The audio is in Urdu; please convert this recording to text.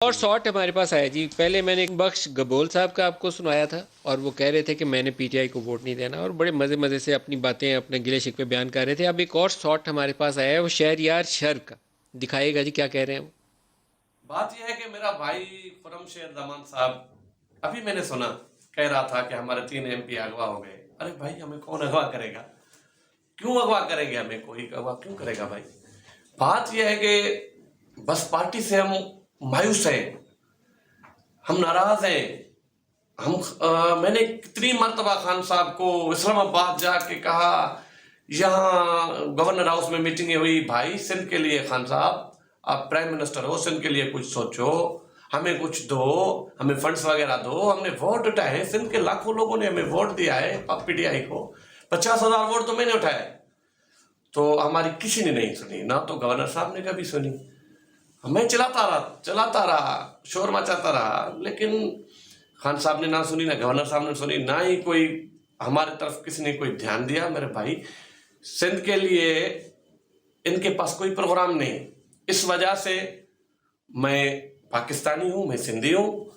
اور شارٹ ہمارے پاس آیا جی. پہلے میں نے بخش گبول صاحب کا آپ کو سنایا تھا اور وہ کہہ رہے تھے کہ میں نے پی ٹی آئی کو ووٹ نہیں دینا اور بڑے مزے مزے سے اپنی باتیں اپنے گلے شکوے بیان کر رہے تھے. اب ایک اور شارٹ ہمارے پاس آیا ہے, وہ شہریار شر کا دکھائے گا جی, کیا کہہ رہے ہیں وہ. بات یہ ہے کہ میرا بھائی خرم شیر زمان صاحب ابھی میں نے سنا کہہ رہا تھا کہ ہمارے 3 ایم پی اغوا ہو گئے. ارے بھائی ہمیں کون اغوا کرے گا؟ کیوں اغوا کریں گے؟ ہمیں کوئی اغوا کیوں کرے گا بھائی؟ بات یہ ہے کہ بس پارٹی سے ہم مایوس ہیں, ہم ناراض ہیں. میں نے کتنی مرتبہ خان صاحب کو اسلام آباد جا کے کہا, یہاں گورنر ہاؤس میں میٹنگیں ہوئی, بھائی سندھ کے لیے خان صاحب آپ پرائم منسٹر ہو, سندھ کے لیے کچھ سوچو, ہمیں کچھ دو, ہمیں فنڈز وغیرہ دو. ہم نے ووٹ اٹھائے ہیں, سندھ کے لاکھوں لوگوں نے ہمیں ووٹ دیا ہے پی ٹی آئی کو. 50,000 ووٹ تو میں نے اٹھائے, تو ہماری کسی نے نہیں سنی, نہ تو گورنر صاحب نے کبھی سنی. میں چلاتا رہا, شور مچاتا رہا, لیکن خان صاحب نے نہ سنی, نہ گورنر صاحب نے سنی, نہ ہی کوئی ہمارے طرف کسی نے کوئی دھیان دیا. میرے بھائی سندھ کے لیے ان کے پاس کوئی پروگرام نہیں. اس وجہ سے میں پاکستانی ہوں, میں سندھی ہوں,